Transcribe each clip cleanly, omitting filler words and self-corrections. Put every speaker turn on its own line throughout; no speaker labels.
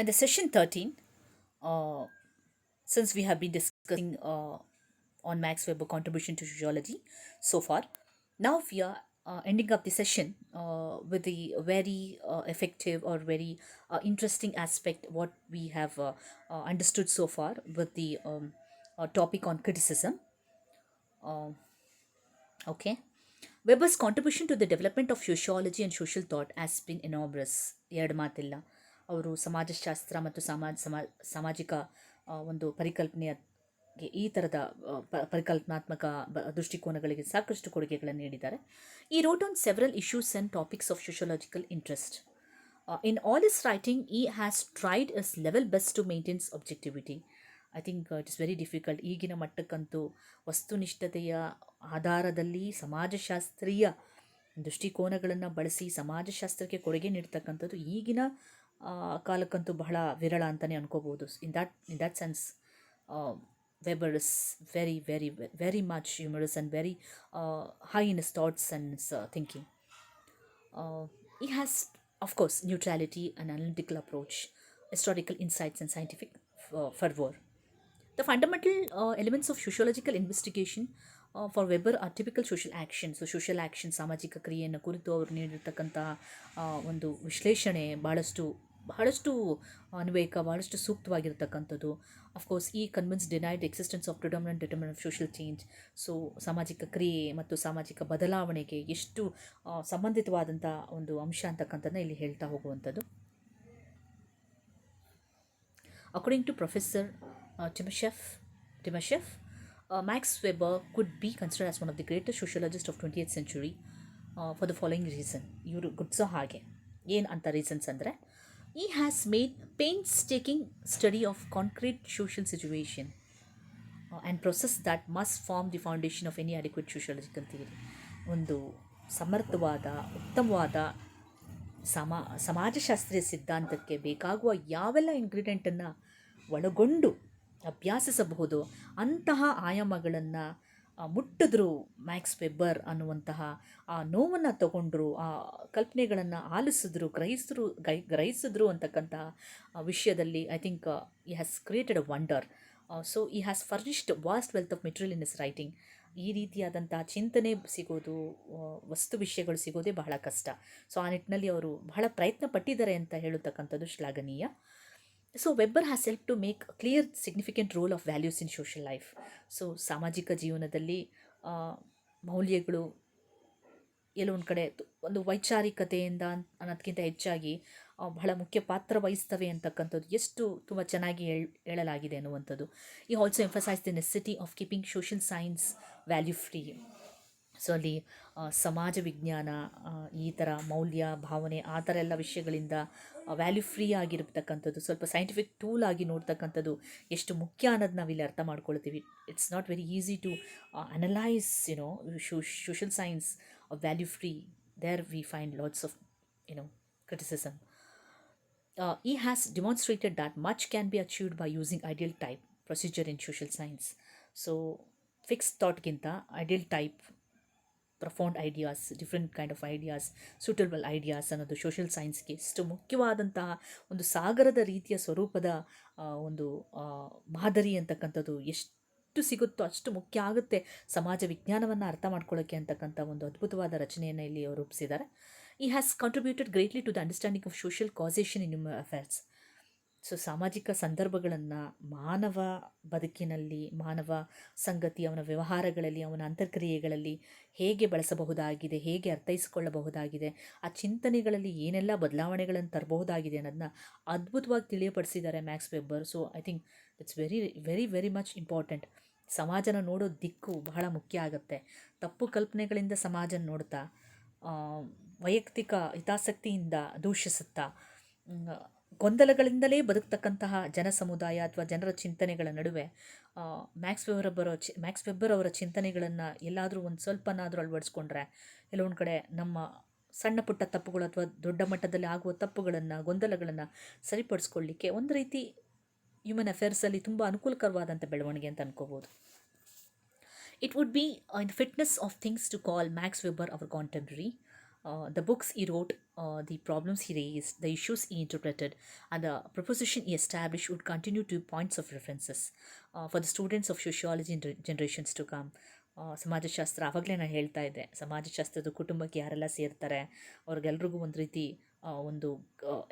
In the session 13, uh, since we have been discussing on Max Weber contribution to sociology so far, now we are ending up the session with the very effective or very interesting aspect what we have understood so far with the topic on criticism. Okay. Weber's contribution to the development of sociology and social thought has been enormous. ಎರಡು ಮಾತಿಲ್ಲ. ಅವರು ಸಮಾಜಶಾಸ್ತ್ರ ಮತ್ತು ಸಾಮಾಜಿಕ ಒಂದು ಪರಿಕಲ್ಪನೆಗೆ ಈ ಥರದ ಪರಿಕಲ್ಪನಾತ್ಮಕ ದೃಷ್ಟಿಕೋನಗಳಿಗೆ ಸಾಕಷ್ಟು ಕೊಡುಗೆಗಳನ್ನು ನೀಡಿದ್ದಾರೆ. ಈ wrote on several issues and topics of sociological interest. In all his writing, he has tried his level best to maintain objectivity. I think it is very difficult ಈಗಿನ ಮಟ್ಟಕ್ಕಂತೂ ವಸ್ತುನಿಷ್ಠತೆಯ ಆಧಾರದಲ್ಲಿ ಸಮಾಜಶಾಸ್ತ್ರೀಯ ದೃಷ್ಟಿಕೋನಗಳನ್ನು ಬಳಸಿ ಸಮಾಜಶಾಸ್ತ್ರಕ್ಕೆ ಕೊಡುಗೆ ನೀಡ್ತಕ್ಕಂಥದ್ದು ಈಗಿನ ಕಾಲಕ್ಕಂತೂ ಬಹಳ ವಿರಳ ಅಂತಲೇ ಅನ್ಕೋಬೋದು. In that sense Weber is very, very, very much humorous and very high in his thoughts and his thinking. He has, of course, neutrality, an analytical approach, historical insights, and scientific fervor. The fundamental elements of sociological investigation for Weber are typical social action. So social action ಸಾಮಾಜಿಕ ಕ್ರಿಯೆಯನ್ನು ಕುರಿತು ಅವರು ನೀಡಿರ್ತಕ್ಕಂತಹ ಒಂದು ವಿಶ್ಲೇಷಣೆ ಬಹಳಷ್ಟು ಅನ್ವಯಿಕ ಬಹಳಷ್ಟು ಸೂಕ್ತವಾಗಿರ್ತಕ್ಕಂಥದ್ದು. Of course ಈ convince denied existence of determinant of social change. So ಸಾಮಾಜಿಕ ಕ್ರಿಯೆ ಮತ್ತು ಸಾಮಾಜಿಕ ಬದಲಾವಣೆಗೆ ಎಷ್ಟು ಸಂಬಂಧಿತವಾದಂಥ ಒಂದು ಅಂಶ ಅಂತಕ್ಕಂಥದ್ದನ್ನ ಇಲ್ಲಿ ಹೇಳ್ತಾ ಹೋಗುವಂಥದ್ದು. According to Professor Timoshev, Max Weber could be considered as one of the greatest sociologists of 20th century for the following reason. ಇವರು ಗುಡ್ಸೋ ಹಾಗೆ ಏನು ಅಂತ ರೀಸನ್ಸ್ ಅಂದರೆ, he has made painstaking study of concrete social situation and process that must form the foundation of any adequate sociological theory. ಒಂದು ಸಮರ್ಥವಾದ ಉತ್ತಮವಾದ ಸಮಾಜಶಾಸ್ತ್ರೀಯ ಸಿದ್ಧಾಂತಕ್ಕೆ ಬೇಕಾಗುವ ಯಾವೆಲ್ಲ ಇಂಗ್ರೀಡಿಯೆಂಟನ್ನು ಒಳಗೊಂಡು ಅಭ್ಯಾಸಿಸಬಹುದು ಅಂತಹ ಆಯಾಮಗಳನ್ನು ಮುಟ್ಟಿದ್ರು ಮ್ಯಾಕ್ಸ್ ವೆಬ್ಬರ್ ಅನ್ನುವಂತಹ ಆ ನೋವನ್ನು ತಗೊಂಡ್ರು, ಆ ಕಲ್ಪನೆಗಳನ್ನು ಆಲಿಸಿದ್ರು, ಗ್ರಹಿಸಿದ್ರು ಅಂತಕ್ಕಂತಹ ವಿಷಯದಲ್ಲಿ I think he has created a wonder. So he has furnished vast wealth of material in his writing. ಈ ರೀತಿಯಾದಂಥ ಚಿಂತನೆ ಸಿಗೋದು, ವಸ್ತು ವಿಷಯಗಳು ಸಿಗೋದೇ ಬಹಳ ಕಷ್ಟ. ಸೊ ಆ ನಿಟ್ಟಿನಲ್ಲಿ ಅವರು ಬಹಳ ಪ್ರಯತ್ನ ಪಟ್ಟಿದ್ದಾರೆ ಅಂತ ಹೇಳತಕ್ಕಂಥದ್ದು ಶ್ಲಾಘನೀಯ. So Weber has help to make clear significant role of values in social life. So ಸಾಮಾಜಿಕ ಜೀವನದಲ್ಲಿ ಮೌಲ್ಯಗಳು ಎಲ್ಲೋ ಒಂದು ಕಡೆ ಒಂದು ವೈಚಾರಿಕತೆಯಿಂದ ಅನ್ನೋದಕ್ಕಿಂತ ಹೆಚ್ಚಾಗಿ ಬಹಳ ಮುಖ್ಯ ಪಾತ್ರ ವಹಿಸ್ತವೆ ಅಂತಕ್ಕಂಥದ್ದು ಎಷ್ಟು ತುಂಬ ಚೆನ್ನಾಗಿ ಹೇಳಲಾಗಿದೆ ಅನ್ನುವಂಥದ್ದು. ಈ also emphasise the necessity of keeping social science value free. So ಅಲ್ಲಿ ಸಮಾಜ ವಿಜ್ಞಾನ, ಈ ಥರ ಮೌಲ್ಯ ಭಾವನೆ ಆ ಥರ ಎಲ್ಲ ವಿಷಯಗಳಿಂದ ವ್ಯಾಲ್ಯೂ ಫ್ರೀ ಆಗಿರ್ತಕ್ಕಂಥದ್ದು, ಸ್ವಲ್ಪ ಸೈಂಟಿಫಿಕ್ ಟೂಲ್ ಆಗಿ ನೋಡ್ತಕ್ಕಂಥದ್ದು ಎಷ್ಟು ಮುಖ್ಯ ಅನ್ನೋದು ನಾವಿಲ್ಲಿ ಅರ್ಥ ಮಾಡ್ಕೊಳ್ತೀವಿ. It's not very easy to analyse social science value free. There we find lots of criticism. He has demonstrated that much can be achieved by using ideal type procedure in social science. So fixed thought ginta ideal type, profound ideas, different kind of ideas, suitable ideas ಅನ್ನೋದು social ಸೈನ್ಸ್ಗೆ ಎಷ್ಟು ಮುಖ್ಯವಾದಂತಹ ಒಂದು ಸಾಗರದ ರೀತಿಯ ಸ್ವರೂಪದ ಒಂದು ಮಾದರಿ ಅಂತಕ್ಕಂಥದ್ದು ಎಷ್ಟು ಸಿಗುತ್ತೋ ಅಷ್ಟು ಮುಖ್ಯ ಆಗುತ್ತೆ ಸಮಾಜ ವಿಜ್ಞಾನವನ್ನು ಅರ್ಥ ಮಾಡ್ಕೊಳ್ಳೋಕ್ಕೆ ಅಂತಕ್ಕಂಥ ಒಂದು ಅದ್ಭುತವಾದ ರಚನೆಯನ್ನು ಇಲ್ಲಿ ಅವರು ರೂಪಿಸಿದ್ದಾರೆ. He has contributed greatly to the understanding of social causation in human affairs. So ಸಾಮಾಜಿಕ ಸಂದರ್ಭಗಳನ್ನು ಮಾನವ ಬದುಕಿನಲ್ಲಿ, ಮಾನವ ಸಂಗತಿ, ಅವನ ವ್ಯವಹಾರಗಳಲ್ಲಿ, ಅವನ ಅಂತರ್ಕ್ರಿಯೆಗಳಲ್ಲಿ ಹೇಗೆ ಬಳಸಬಹುದಾಗಿದೆ, ಹೇಗೆ ಅರ್ಥೈಸಿಕೊಳ್ಳಬಹುದಾಗಿದೆ, ಆ ಚಿಂತನೆಗಳಲ್ಲಿ ಏನೆಲ್ಲ ಬದಲಾವಣೆಗಳನ್ನು ತರಬಹುದಾಗಿದೆ ಅನ್ನೋದನ್ನ ಅದ್ಭುತವಾಗಿ ತಿಳಿಯಪಡಿಸಿದ್ದಾರೆ Max Weber. So I think it's very very very much important. ಸಮಾಜನ ನೋಡೋ ದಿಕ್ಕು ಬಹಳ ಮುಖ್ಯ ಆಗುತ್ತೆ. ತಪ್ಪು ಕಲ್ಪನೆಗಳಿಂದ ಸಮಾಜನ ನೋಡ್ತಾ, ವೈಯಕ್ತಿಕ ಹಿತಾಸಕ್ತಿಯಿಂದ ದೂಷಿಸುತ್ತಾ, ಗೊಂದಲಗಳಿಂದಲೇ ಬದುಕ್ತಕ್ಕಂತಹ ಜನ ಸಮುದಾಯ ಅಥವಾ ಜನರ ಚಿಂತನೆಗಳ ನಡುವೆ ಮ್ಯಾಕ್ಸ್ ವೆಬ್ಬರ್ ಅವರ ಚಿಂತನೆಗಳನ್ನು ಎಲ್ಲಾದರೂ ಒಂದು ಸ್ವಲ್ಪನಾದರೂ ಅಳವಡಿಸ್ಕೊಂಡ್ರೆ ಎಲ್ಲೋ ಒಂದು ಕಡೆ ನಮ್ಮ ಸಣ್ಣ ಪುಟ್ಟ ತಪ್ಪುಗಳು ಅಥವಾ ದೊಡ್ಡ ಮಟ್ಟದಲ್ಲಿ ಆಗುವ ತಪ್ಪುಗಳನ್ನು, ಗೊಂದಲಗಳನ್ನು ಸರಿಪಡಿಸ್ಕೊಳ್ಳಿಕ್ಕೆ ಒಂದು ರೀತಿ ಹ್ಯೂಮನ್ ಅಫೇರ್ಸಲ್ಲಿ ತುಂಬ ಅನುಕೂಲಕರವಾದಂಥ ಬೆಳವಣಿಗೆ ಅಂತ ಅನ್ಕೋಬೋದು. It would be in the fitness of things to call Max Weber our contemporary. The books he wrote, the problems he raised, the issues he interpreted, and the proposition he established would continue to be points of references for the students of sociology in generations to come. ಸಮಾಜಶಾಸ್ತ್ರ ಆವಾಗಲೇ ನಾನು ಹೇಳ್ತಾ ಇದ್ದೆ, ಸಮಾಜಶಾಸ್ತ್ರದ ಕುಟುಂಬಕ್ಕೆ ಯಾರೆಲ್ಲ ಸೇರ್ತಾರೆ ಅವ್ರಿಗೆಲ್ರಿಗೂ ಒಂದು ರೀತಿ ಒಂದು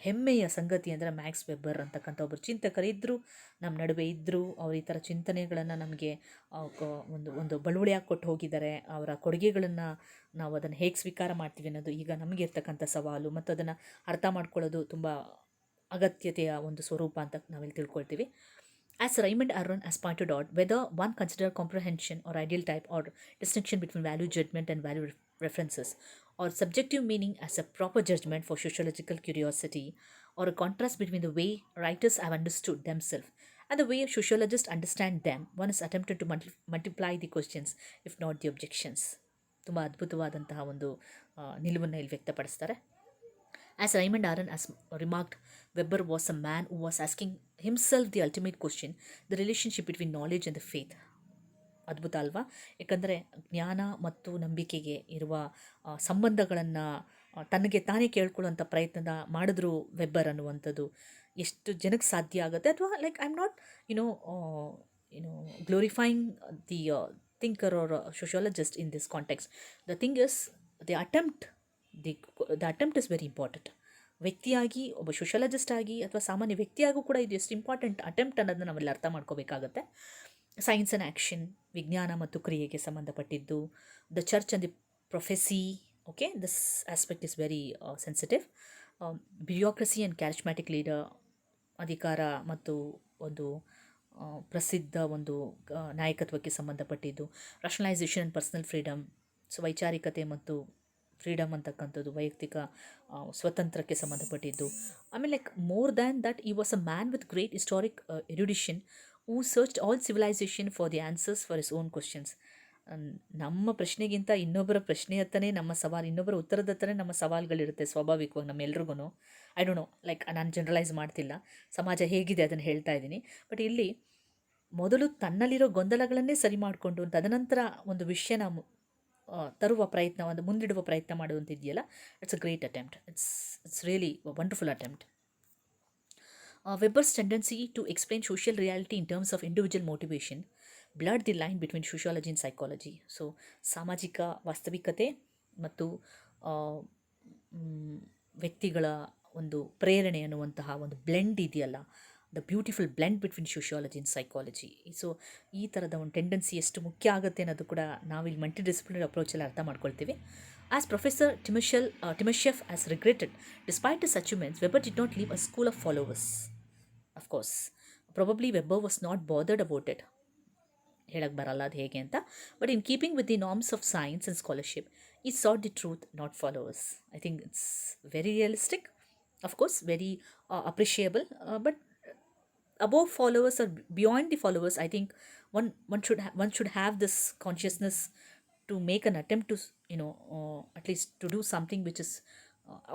ಹೆಮ್ಮೆಯ ಸಂಗತಿ ಅಂದರೆ ಮ್ಯಾಕ್ಸ್ ವೆಬ್ಬರ್ ಅಂತಕ್ಕಂಥ ಒಬ್ಬರು ಚಿಂತಕರಿದ್ದರು, ನಮ್ಮ ನಡುವೆ ಇದ್ದರು. ಅವರು ಈ ಥರ ಚಿಂತನೆಗಳನ್ನು ನಮಗೆ ಒಂದು ಒಂದು ಬಳುವಳಿಯಾಗಿ ಕೊಟ್ಟು ಹೋಗಿದ್ದಾರೆ. ಅವರ ಕೊಡುಗೆಗಳನ್ನು ನಾವು ಅದನ್ನು ಹೇಗೆ ಸ್ವೀಕಾರ ಮಾಡ್ತೀವಿ ಅನ್ನೋದು ಈಗ ನಮಗೆ ಇರ್ತಕ್ಕಂಥ ಸವಾಲು, ಮತ್ತು ಅದನ್ನು ಅರ್ಥ ಮಾಡ್ಕೊಳ್ಳೋದು ತುಂಬ ಅಗತ್ಯತೆಯ ಒಂದು ಸ್ವರೂಪ ಅಂತ ನಾವಿಲ್ಲಿ ತಿಳ್ಕೊಳ್ತೀವಿ. As Raymond Aron has pointed out, whether one consider comprehension or ideal type or distinction between value judgment and value references, or subjective meaning as a proper judgment for sociological curiosity, or a contrast between the way writers have understood themselves and the way sociologists understand them, one is attempted to multiply the questions, if not the objections. ತುಂಬ ಅದ್ಭುತವಾದಂತಹ ಒಂದು ನಿಲುವನ್ನು ಇಲ್ಲಿ ವ್ಯಕ್ತಪಡಿಸ್ತಾರೆ. As Raymond Aron has remarked, Weber was a man who was asking himself the ultimate question, the relationship between knowledge and the faith. ಅದ್ಭುತ ಅಲ್ವಾ? ಯಾಕಂದರೆ ಜ್ಞಾನ ಮತ್ತು ನಂಬಿಕೆಗೆ ಇರುವ ಸಂಬಂಧಗಳನ್ನು ತನಗೆ ತಾನೇ ಕೇಳ್ಕೊಳ್ಳುವಂಥ ಪ್ರಯತ್ನದ ಮಾಡಿದ್ರು ವೆಬ್ಬರ್ ಅನ್ನುವಂಥದ್ದು ಎಷ್ಟು ಜನಕ್ಕೆ ಸಾಧ್ಯ ಆಗುತ್ತೆ. ಅಥವಾ like I am not glorifying the thinker or sociologist in this context. The thing is the attempt is very important. ವ್ಯಕ್ತಿಯಾಗಿ ಒಬ್ಬ ಸೋಷಿಯಾಲಜಿಸ್ಟ್ ಆಗಿ ಅಥವಾ ಸಾಮಾನ್ಯ ವ್ಯಕ್ತಿಯಾಗೂ ಕೂಡ ಇದು ಎಷ್ಟು ಇಂಪಾರ್ಟೆಂಟ್ ಅಟೆಂಪ್ಟ್ ಅನ್ನೋದನ್ನ ನಾವೆಲ್ಲ ಅರ್ಥ ಮಾಡ್ಕೋಬೇಕಾಗತ್ತೆ. ಸೈನ್ಸ್ ಆ್ಯಂಡ್ ಆ್ಯಕ್ಷನ್, ವಿಜ್ಞಾನ ಮತ್ತು ಕ್ರಿಯೆಗೆ ಸಂಬಂಧಪಟ್ಟಿದ್ದು. The church and the prophecy, okay, this aspect is very sensitive. Bureaucracy and charismatic leader, ಅಧಿಕಾರ ಮತ್ತು ಒಂದು ಪ್ರಸಿದ್ಧ ಒಂದು ನಾಯಕತ್ವಕ್ಕೆ ಸಂಬಂಧಪಟ್ಟಿದ್ದು. Rationalisation and personal freedom, so ವೈಚಾರಿಕತೆ ಮತ್ತು ಫ್ರೀಡಮ್ ಅಂತಕ್ಕಂಥದ್ದು, ವೈಯಕ್ತಿಕ ಸ್ವತಂತ್ರಕ್ಕೆ ಸಂಬಂಧಪಟ್ಟಿದ್ದು. ಆಮೇಲೆ like more than that he was a man with great historic erudition who searched all civilisation for the answers for his own questions. ನಮ್ಮ ಪ್ರಶ್ನೆಗಿಂತ ಇನ್ನೊಬ್ಬರ ಪ್ರಶ್ನೆ ಹತ್ತನೇ ನಮ್ಮ ಸವಾಲು, ಇನ್ನೊಬ್ಬರ ಉತ್ತರದ ಹತ್ತನೇ ನಮ್ಮ ಸವಾಲುಗಳಿರುತ್ತೆ ಸ್ವಾಭಾವಿಕವಾಗಿ ನಮ್ಮೆಲ್ರಿಗೂ. ಐ ಡೋಂಟ್ ನೋ, ಲೈಕ್ ನಾನು ಜನರಲೈಸ್ ಮಾಡ್ತಿಲ್ಲ, ಸಮಾಜ ಹೇಗಿದೆ ಅದನ್ನು ಹೇಳ್ತಾ ಇದ್ದೀನಿ. ಬಟ್ ಇಲ್ಲಿ ಮೊದಲು ತನ್ನಲ್ಲಿರೋ ಗೊಂದಲಗಳನ್ನೇ ಸರಿ ಮಾಡಿಕೊಂಡು ತದನಂತರ ಒಂದು ವಿಷಯನ ತರುವ ಪ್ರಯತ್ನ, ಒಂದು ಮುಂದಿಡುವ ಪ್ರಯತ್ನ ಮಾಡುವಂತಿದೆಯಲ್ಲ, it's a great attempt. It's really wonderful attempt. Weber's tendency to explain social reality in terms of individual motivation blurred the line between sociology and psychology. So ಸಾಮಾಜಿಕ ವಾಸ್ತವಿಕತೆ ಮತ್ತು ವ್ಯಕ್ತಿಗಳ ಒಂದು ಪ್ರೇರಣೆ ಅನ್ನುವಂತಹ ಒಂದು ಬ್ಲೆಂಡ್ ಇದೆಯಲ್ಲ, the beautiful blend between sociology and psychology. So ಈ ಥರದ ಒಂದು ಟೆಂಡೆನ್ಸಿ ಎಷ್ಟು ಮುಖ್ಯ ಆಗುತ್ತೆ ಅನ್ನೋದು ಕೂಡ ನಾವಿಲ್ಲಿ ಮಲ್ಟಿ ಡಿಸಿಪ್ಲಿನರಿ ಅಪ್ರೋಚಲ್ಲಿ ಅರ್ಥ ಮಾಡ್ಕೊಳ್ತೀವಿ. As Professor Timoshev has regretted, despite his achievements, Weber did not leave a school of followers. Of course, probably Weber was not bothered about it. ಹೇಳಕ್ಕೆ ಬರಲ್ಲ ಅದು ಹೇಗೆ ಅಂತ. But in keeping with the norms of science and scholarship, he sought the truth, not followers. I think it's very realistic, of course very appreciable, but above followers or beyond the followers, I think one should have this consciousness to make an attempt to at least to do something which is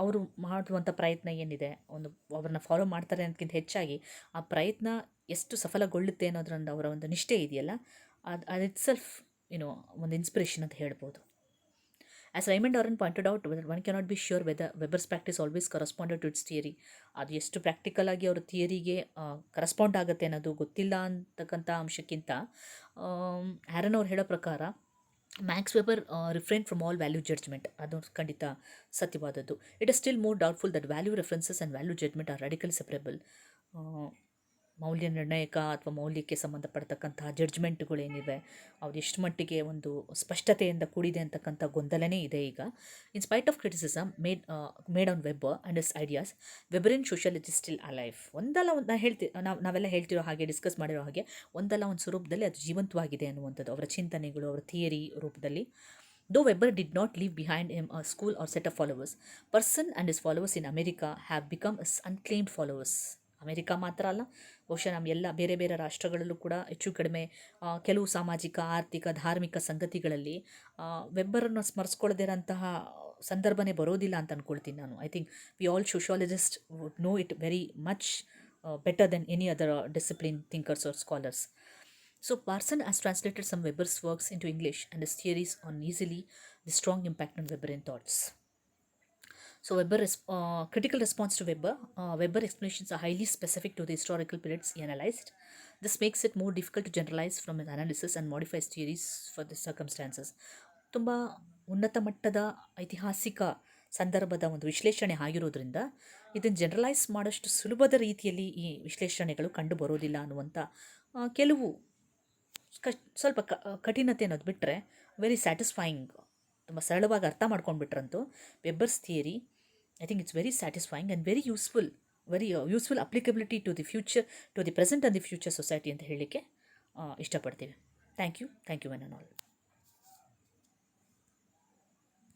ಅವರು ಮಾಡುವಂಥ ಪ್ರಯತ್ನ ಏನಿದೆ, ಒಂದು ಅವ್ರನ್ನ follow ಮಾಡ್ತಾರೆ ಅನ್ನೋದಕ್ಕಿಂತ ಹೆಚ್ಚಾಗಿ ಆ ಪ್ರಯತ್ನ ಎಷ್ಟು ಸಫಲಗೊಳ್ಳುತ್ತೆ ಅನ್ನೋದ್ರಿಂದ ಅವರ ಒಂದು ನಿಷ್ಠೆ ಇದೆಯಲ್ಲ, ಅದು ಇಟ್ ಸೆಲ್ಫ್ ಒಂದು ಇನ್ಸ್ಪಿರೇಷನ್ ಅಂತ ಹೇಳ್ಬೋದು. As Raymond Aron pointed out, one cannot be sure whether Weber's practice always corresponded to its theory. ಅದು ಎಷ್ಟು ಪ್ರಾಕ್ಟಿಕಲ್ ಆಗಿ ಅವ್ರ ಥಿಯರಿಗೆ ಕರೆಸ್ಪಾಂಡ್ ಆಗುತ್ತೆ ಅನ್ನೋದು ಗೊತ್ತಿಲ್ಲ ಅಂತಕ್ಕಂಥ ಅಂಶಕ್ಕಿಂತ ಆ್ಯರನ್ ಅವ್ರು ಹೇಳೋ ಪ್ರಕಾರ Max Weber refrain from all value judgement, ಅದು ಖಂಡಿತ ಸತ್ಯವಾದದ್ದು. It is still more doubtful that value references and value judgement are radically separable. ಮೌಲ್ಯ ನಿರ್ಣಯಕ ಅಥವಾ ಮೌಲ್ಯಕ್ಕೆ ಸಂಬಂಧಪಡ್ತಕ್ಕಂತಹ ಜಡ್ಜ್ಮೆಂಟ್ಗಳೇನಿವೆ ಅವ್ರು ಎಷ್ಟು ಮಟ್ಟಿಗೆ ಒಂದು ಸ್ಪಷ್ಟತೆಯಿಂದ ಕೂಡಿದೆ ಅಂತಕ್ಕಂಥ ಗೊಂದಲನೇ ಇದೆ ಈಗ. In spite of criticism made on Weber and his ideas, Weberian sociology still alive. ಒಂದಲ್ಲ ಒಂದು ನಾವೆಲ್ಲ ಹೇಳ್ತಿರೋ ಹಾಗೆ, ಡಿಸ್ಕಸ್ ಮಾಡಿರೋ ಹಾಗೆ, ಒಂದಲ್ಲ ಒಂದು ಸ್ವರೂಪದಲ್ಲಿ ಅದು ಜೀವಂತವಾಗಿದೆ ಅನ್ನುವಂಥದ್ದು, ಅವರ ಚಿಂತನೆಗಳು, ಅವರ ಥಿಯರಿ ರೂಪದಲ್ಲಿ. Though Weber did not leave behind him a school or set of followers, Person and his followers in America have become his unclaimed followers. America ಮಾತ್ರ ಅಲ್ಲ, ಬಹುಶಃ ನಮ್ಮ ಎಲ್ಲ ಬೇರೆ ಬೇರೆ ರಾಷ್ಟ್ರಗಳಲ್ಲೂ ಕೂಡ ಹೆಚ್ಚು ಕಡಿಮೆ ಕೆಲವು ಸಾಮಾಜಿಕ, ಆರ್ಥಿಕ, ಧಾರ್ಮಿಕ ಸಂಗತಿಗಳಲ್ಲಿ ವೆಬ್ಬರನ್ನು ಸ್ಮರಿಸ್ಕೊಳ್ಳದಿರೋಂತಹ ಸಂದರ್ಭನೇ ಬರೋದಿಲ್ಲ ಅಂತ ಅಂದ್ಕೊಳ್ತೀನಿ ನಾನು. I think we all sociologist would know it very much better than any other discipline thinkers or scholars. So Parson has translated some Weber's works into English, and his theories on easily the strong impact on Weberian thoughts. So critical response to Weber explanations are highly specific to the historical periods he analyzed. This makes it more difficult to generalize from his analysis and modify his theories for the circumstances. ತುಂಬ ಉನ್ನತ ಮಟ್ಟದ ಐತಿಹಾಸಿಕ ಸಂದರ್ಭದ ಒಂದು ವಿಶ್ಲೇಷಣೆ ಆಗಿರೋದ್ರಿಂದ ಇದನ್ನು generalise ಮಾಡೋಷ್ಟು ಸುಲಭದ ರೀತಿಯಲ್ಲಿ ಈ ವಿಶ್ಲೇಷಣೆಗಳು ಕಂಡು ಬರೋದಿಲ್ಲ ಅನ್ನುವಂಥ ಕೆಲವು ಸ್ವಲ್ಪ ಕಠಿಣತೆ ಅನ್ನೋದು ಬಿಟ್ಟರೆ ವೆರಿ ಸ್ಯಾಟಿಸ್ಫೈಯಿಂಗ್, ತುಂಬ ಸರಳವಾಗಿ ಅರ್ಥ ಮಾಡ್ಕೊಂಡ್ಬಿಟ್ರಂತೂ Weber's theory I think it's very satisfying and very useful applicability to the future, to the present and the future society ಅಂತ ಹೇಳಲಿಕ್ಕೆ ಇಷ್ಟಪಡ್ತೀವಿ. Thank you one and all.